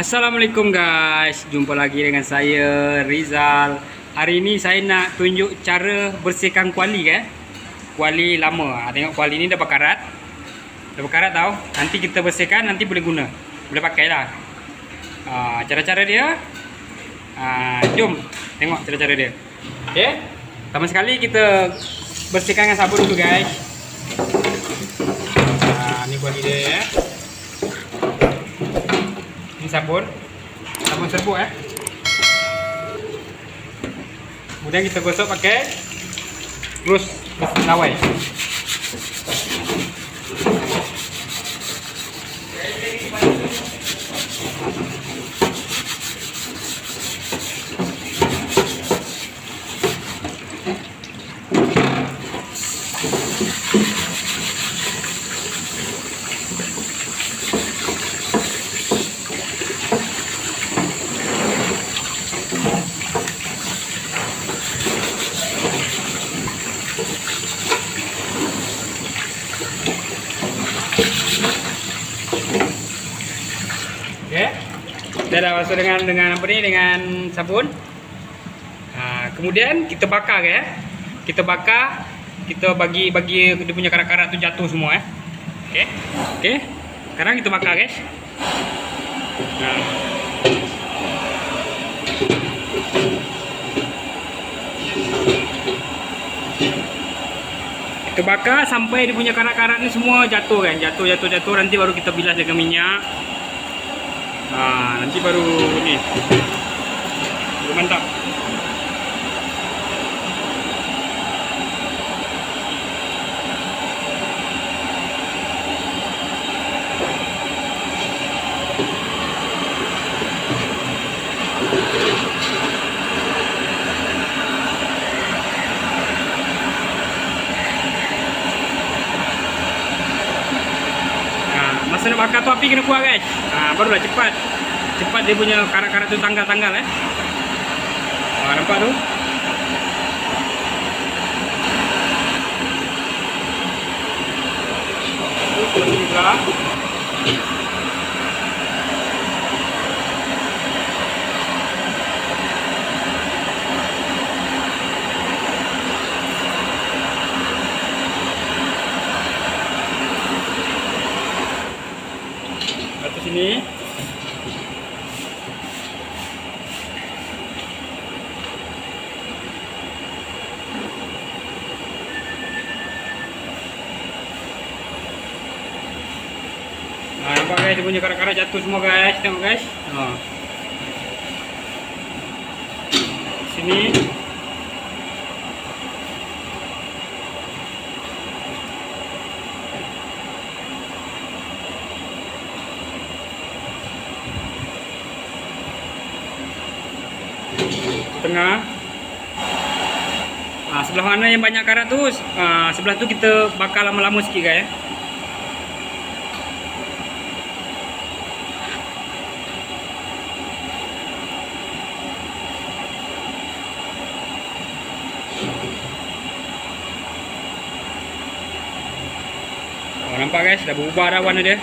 Assalamualaikum guys, jumpa lagi dengan saya Rizal. Hari ini saya nak tunjuk cara bersihkan kuali kuali lama. Tengok kuali ni dah berkarat. Dah berkarat tau. Nanti kita bersihkan, nanti boleh guna. Boleh pakai lah. Cara-cara dia. Jom tengok cara-cara dia. Okey. Pertama sekali kita bersihkan dengan sabun dulu guys. Ni kuali dia Ini sabun serbuk Kemudian kita gosok pakai brush lawai. Okey. Kita dah basuh dengan apa ni, dengan sabun. Kemudian kita bakar Kita bakar, kita bagi dia punya karat-karat tu jatuh semua Okey. Okey. Sekarang kita bakar guys. Kita bakar sampai dia punya karat-karat ni semua jatuh jatuh, nanti baru kita bilas dengan minyak. Nanti baru ni baru mantap. Masa nak bakar tu api kena kuat guys. Barulah cepat dia punya karat-karat tu tanggal-tanggal nampak tu. Atas sini. Nampak guys, dia punya karat-karat jatuh semua guys. Tengok guys. Sini. Tengah. Sebelah mana yang banyak karat tu, sebelah tu kita bakar lama-lama sikit guys. Nampak guys, dah berubah dah warna dia.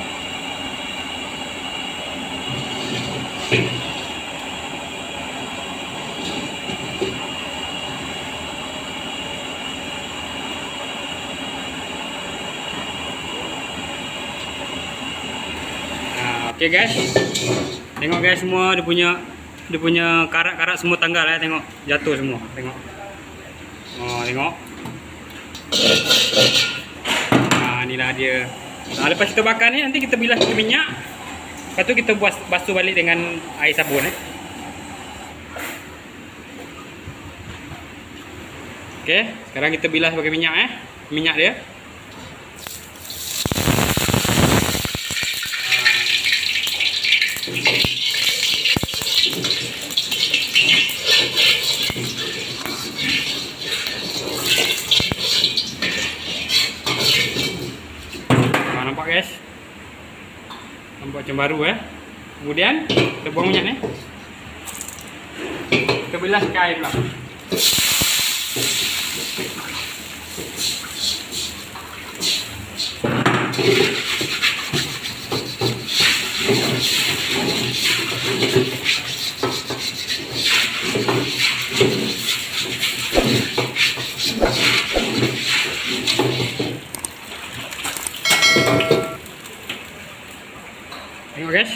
Okey guys. Tengok guys, semua dia punya karat-karat semua tanggal tengok, jatuh semua. Tengok. Tengok. Inilah dia. Lepas kita bakar ni, nanti kita bilas pakai minyak. Lepas tu kita basuh balik dengan air sabun Okey, sekarang kita bilas pakai minyak minyak dia. Nampak guys, nampak macam baru Kemudian kita buang minyak ni. Kita bilas ke air pula. Tengok guys.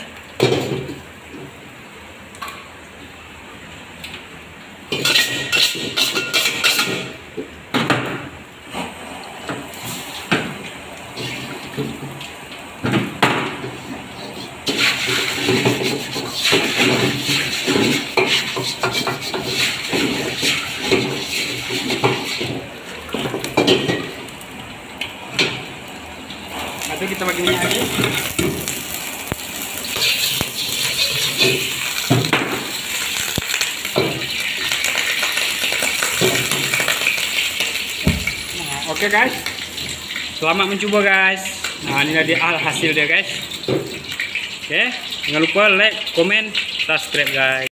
Lalu kita bagi minyak lagi. Oke guys, selamat mencoba guys. Nah, ini dia hasil dia guys. Oke, jangan lupa like, komen, subscribe guys.